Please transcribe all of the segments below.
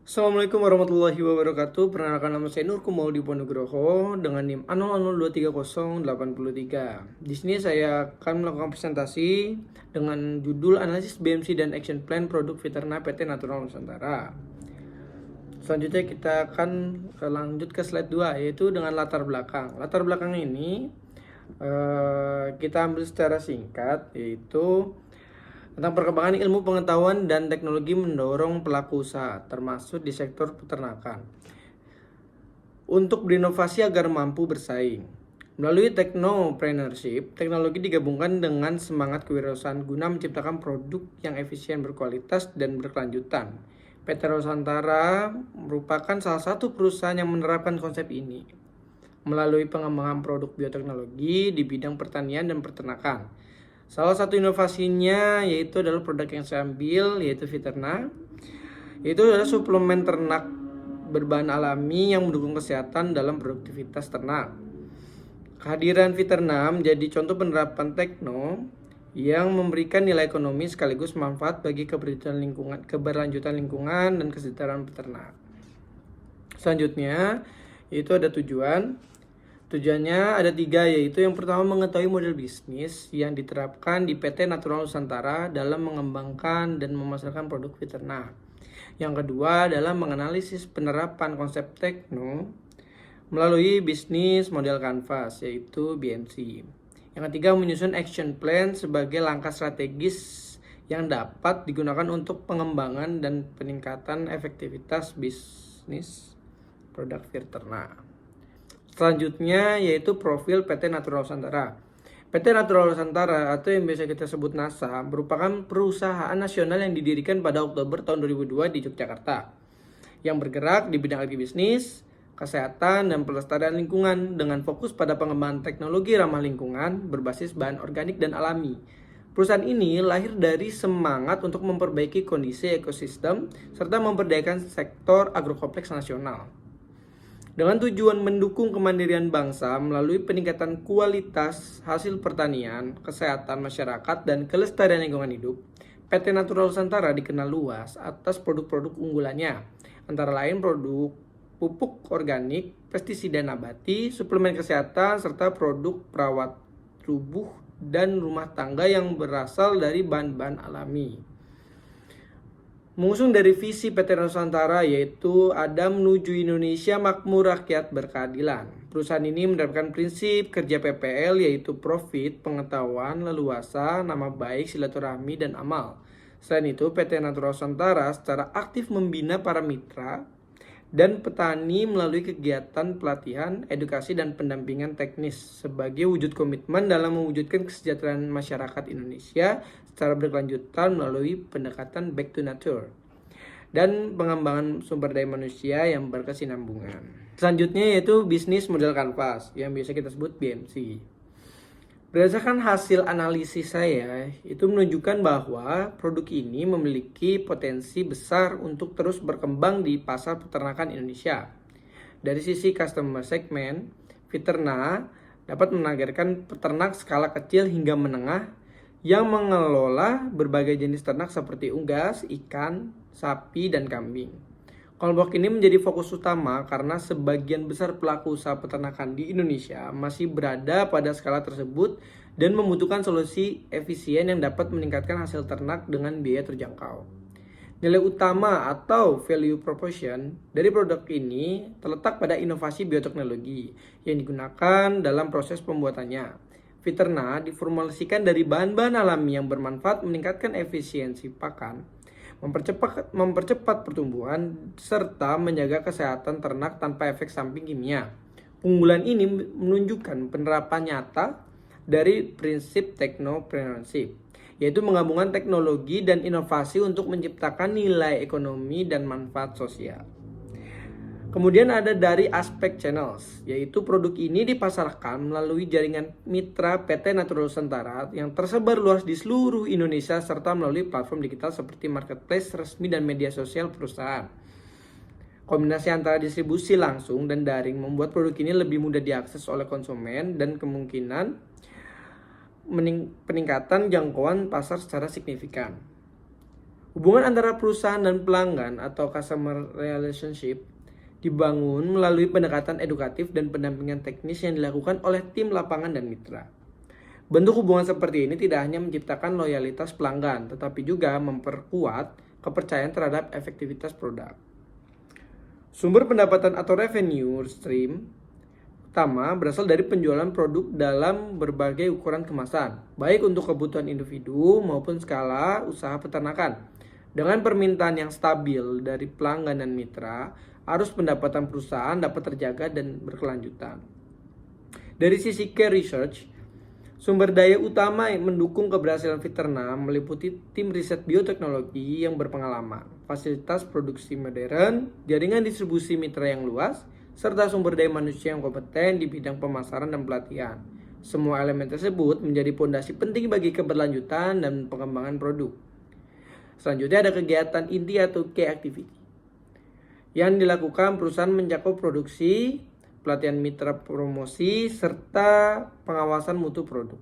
Assalamualaikum warahmatullahi wabarakatuh. Perkenalkan, nama saya Nur Kumaudi Ponugroho dengan NIM A00230883. Di sini saya akan melakukan presentasi dengan judul analisis BMC dan action plan produk Viterna PT Natural Nusantara. Selanjutnya kita akan lanjut ke slide 2, yaitu dengan latar belakang. Latar belakang ini kita ambil secara singkat, yaitu tentang perkembangan ilmu pengetahuan dan teknologi mendorong pelaku usaha, termasuk di sektor peternakan, untuk berinovasi agar mampu bersaing. Melalui technopreneurship, teknologi digabungkan dengan semangat kewirausahaan guna menciptakan produk yang efisien, berkualitas, dan berkelanjutan. PT Nusantara merupakan salah satu perusahaan yang menerapkan konsep ini melalui pengembangan produk bioteknologi di bidang pertanian dan peternakan. Salah satu inovasinya yaitu adalah produk yang saya ambil, yaitu Viterna. Itu adalah suplemen ternak berbahan alami yang mendukung kesehatan dalam produktivitas ternak. Kehadiran Viterna menjadi contoh penerapan tekno yang memberikan nilai ekonomi sekaligus manfaat bagi keberlanjutan lingkungan dan kesejahteraan peternak. Selanjutnya, itu ada Tujuannya ada 3, yaitu yang pertama mengetahui model bisnis yang diterapkan di PT Natural Nusantara dalam mengembangkan dan memasarkan produk Viterna. Yang kedua adalah menganalisis penerapan konsep tekno melalui bisnis model kanvas, yaitu BMC. Yang ketiga, menyusun action plan sebagai langkah strategis yang dapat digunakan untuk pengembangan dan peningkatan efektivitas bisnis produk Viterna. Selanjutnya yaitu profil PT Natural Nusantara. PT Natural Nusantara atau yang biasa kita sebut NASA merupakan perusahaan nasional yang didirikan pada Oktober tahun 2002 di Yogyakarta, yang bergerak di bidang agribisnis, kesehatan, dan pelestarian lingkungan dengan fokus pada pengembangan teknologi ramah lingkungan berbasis bahan organik dan alami. Perusahaan ini lahir dari semangat untuk memperbaiki kondisi ekosistem serta memberdayakan sektor agrokompleks nasional, dengan tujuan mendukung kemandirian bangsa melalui peningkatan kualitas hasil pertanian, kesehatan masyarakat, dan kelestarian lingkungan hidup. PT Natural Nusantara dikenal luas atas produk-produk unggulannya, antara lain produk pupuk organik, pestisida nabati, suplemen kesehatan, serta produk perawat tubuh dan rumah tangga yang berasal dari bahan-bahan alami. Mengusung dari visi PT Nusantara, yaitu ada menuju Indonesia makmur, rakyat berkeadilan. Perusahaan ini menerapkan prinsip kerja PPL, yaitu profit, pengetahuan, leluasa, nama baik, silaturahmi, dan amal. Selain itu, PT Natural Nusantara secara aktif membina para mitra dan petani melalui kegiatan pelatihan, edukasi, dan pendampingan teknis sebagai wujud komitmen dalam mewujudkan kesejahteraan masyarakat Indonesia secara berkelanjutan melalui pendekatan back to nature dan pengembangan sumber daya manusia yang berkesinambungan. Selanjutnya yaitu bisnis model kanvas yang biasa kita sebut BMC. Berdasarkan hasil analisis saya, itu menunjukkan bahwa produk ini memiliki potensi besar untuk terus berkembang di pasar peternakan Indonesia. Dari sisi customer segment, Viterna dapat menargetkan peternak skala kecil hingga menengah yang mengelola berbagai jenis ternak seperti unggas, ikan, sapi, dan kambing. Kelompok ini menjadi fokus utama karena sebagian besar pelaku usaha peternakan di Indonesia masih berada pada skala tersebut dan membutuhkan solusi efisien yang dapat meningkatkan hasil ternak dengan biaya terjangkau. Nilai utama atau value proposition dari produk ini terletak pada inovasi bioteknologi yang digunakan dalam proses pembuatannya. Viterna diformulasikan dari bahan-bahan alami yang bermanfaat meningkatkan efisiensi pakan, mempercepat pertumbuhan, serta menjaga kesehatan ternak tanpa efek samping kimia. Unggulan ini menunjukkan penerapan nyata dari prinsip technopreneurship, yaitu menggabungkan teknologi dan inovasi untuk menciptakan nilai ekonomi dan manfaat sosial. Kemudian ada dari aspek channels, yaitu produk ini dipasarkan melalui jaringan mitra PT Natural Nusantara yang tersebar luas di seluruh Indonesia serta melalui platform digital seperti marketplace resmi dan media sosial perusahaan. Kombinasi antara distribusi langsung dan daring membuat produk ini lebih mudah diakses oleh konsumen dan kemungkinan peningkatan jangkauan pasar secara signifikan. Hubungan antara perusahaan dan pelanggan atau customer relationship dibangun melalui pendekatan edukatif dan pendampingan teknis yang dilakukan oleh tim lapangan dan mitra. Bentuk hubungan seperti ini tidak hanya menciptakan loyalitas pelanggan, tetapi juga memperkuat kepercayaan terhadap efektivitas produk. Sumber pendapatan atau revenue stream utama berasal dari penjualan produk dalam berbagai ukuran kemasan, baik untuk kebutuhan individu maupun skala usaha peternakan. Dengan permintaan yang stabil dari pelanggan dan mitra, arus pendapatan perusahaan dapat terjaga dan berkelanjutan. Dari sisi care research, sumber daya utama yang mendukung keberhasilan Fiterna meliputi tim riset bioteknologi yang berpengalaman, fasilitas produksi modern, jaringan distribusi mitra yang luas, serta sumber daya manusia yang kompeten di bidang pemasaran dan pelatihan. Semua elemen tersebut menjadi fondasi penting bagi keberlanjutan dan pengembangan produk. Selanjutnya ada kegiatan inti atau key activity yang dilakukan perusahaan mencakup produksi, pelatihan mitra promosi, serta pengawasan mutu produk.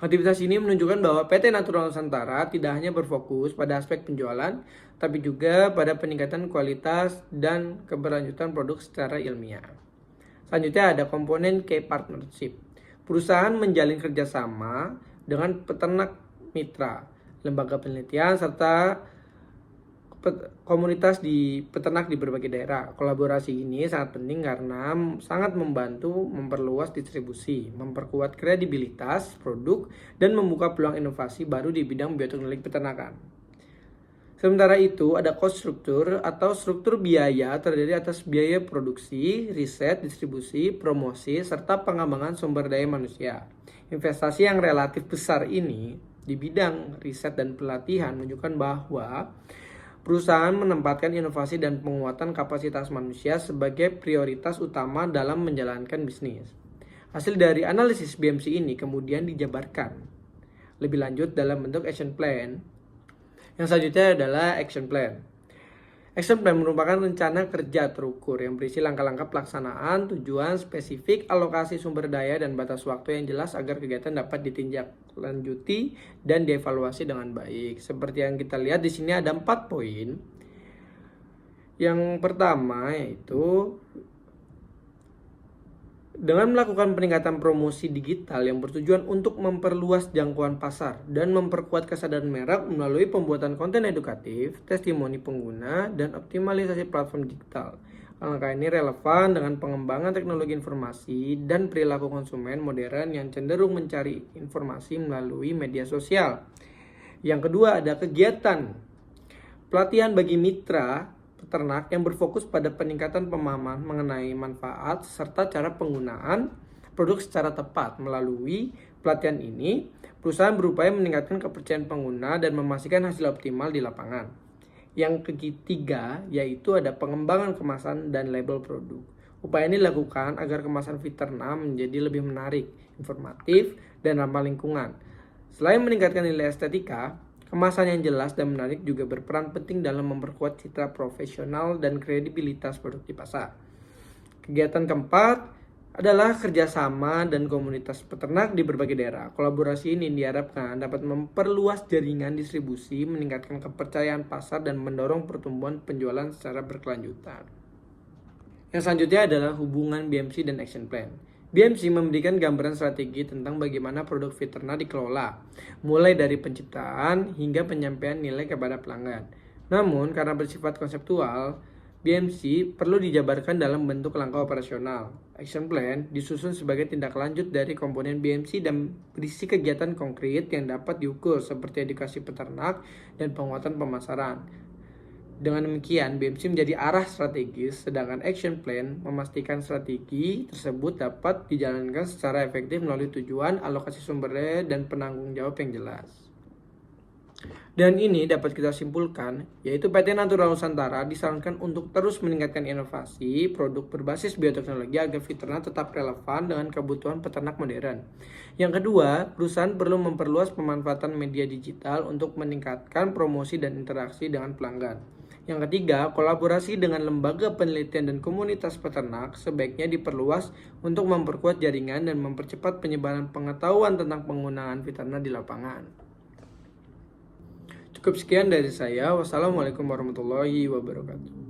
Aktivitas ini menunjukkan bahwa PT Natural Nusantara tidak hanya berfokus pada aspek penjualan, tapi juga pada peningkatan kualitas dan keberlanjutan produk secara ilmiah. Selanjutnya ada komponen key partnership. Perusahaan menjalin kerjasama dengan peternak mitra, lembaga penelitian, serta komunitas di peternak di berbagai daerah. Kolaborasi ini sangat penting karena sangat membantu memperluas distribusi, memperkuat kredibilitas produk, dan membuka peluang inovasi baru di bidang bioteknologi peternakan. Sementara itu, ada cost structure atau struktur biaya terdiri atas biaya produksi, riset, distribusi, promosi, serta pengembangan sumber daya manusia. Investasi yang relatif besar ini di bidang riset dan pelatihan menunjukkan bahwa perusahaan menempatkan inovasi dan penguatan kapasitas manusia sebagai prioritas utama dalam menjalankan bisnis. Hasil dari analisis BMC ini kemudian dijabarkan lebih lanjut dalam bentuk action plan. Yang selanjutnya adalah action plan. Action plan merupakan rencana kerja terukur yang berisi langkah-langkah pelaksanaan, tujuan spesifik, alokasi sumber daya, dan batas waktu yang jelas agar kegiatan dapat ditindaklanjuti dan dievaluasi dengan baik. Seperti yang kita lihat di sini ada 4 poin. Yang pertama yaitu dengan melakukan peningkatan promosi digital yang bertujuan untuk memperluas jangkauan pasar dan memperkuat kesadaran merek melalui pembuatan konten edukatif, testimoni pengguna, dan optimalisasi platform digital. Langkah ini relevan dengan pengembangan teknologi informasi dan perilaku konsumen modern yang cenderung mencari informasi melalui media sosial. Yang kedua ada kegiatan pelatihan bagi mitra peternak yang berfokus pada peningkatan pemahaman mengenai manfaat serta cara penggunaan produk secara tepat. Melalui pelatihan ini, perusahaan berupaya meningkatkan kepercayaan pengguna dan memastikan hasil optimal di lapangan. Yang ketiga yaitu ada pengembangan kemasan dan label produk. Upaya ini dilakukan agar kemasan Fiterna menjadi lebih menarik, informatif, dan ramah lingkungan. Selain meningkatkan nilai estetika, kemasan yang jelas dan menarik juga berperan penting dalam memperkuat citra profesional dan kredibilitas produk di pasar. Kegiatan keempat adalah kerjasama dan komunitas peternak di berbagai daerah. Kolaborasi ini diharapkan dapat memperluas jaringan distribusi, meningkatkan kepercayaan pasar, dan mendorong pertumbuhan penjualan secara berkelanjutan. Yang selanjutnya adalah hubungan BMC dan Action Plan. BMC memberikan gambaran strategi tentang bagaimana produk Fiterna dikelola, mulai dari penciptaan hingga penyampaian nilai kepada pelanggan. Namun, karena bersifat konseptual, BMC perlu dijabarkan dalam bentuk langkah operasional. Action Plan disusun sebagai tindak lanjut dari komponen BMC dan berisi kegiatan konkret yang dapat diukur seperti edukasi peternak dan penguatan pemasaran. Dengan demikian, BMC menjadi arah strategis, sedangkan Action Plan memastikan strategi tersebut dapat dijalankan secara efektif melalui tujuan, alokasi sumber daya, dan penanggung jawab yang jelas. Dan ini dapat kita simpulkan, yaitu PT Natural Nusantara disarankan untuk terus meningkatkan inovasi produk berbasis bioteknologi agar Fiterna tetap relevan dengan kebutuhan peternak modern. Yang kedua, perusahaan perlu memperluas pemanfaatan media digital untuk meningkatkan promosi dan interaksi dengan pelanggan. Yang ketiga, kolaborasi dengan lembaga penelitian dan komunitas peternak sebaiknya diperluas untuk memperkuat jaringan dan mempercepat penyebaran pengetahuan tentang penggunaan Fiterna di lapangan. Cukup sekian dari saya. Wassalamualaikum warahmatullahi wabarakatuh.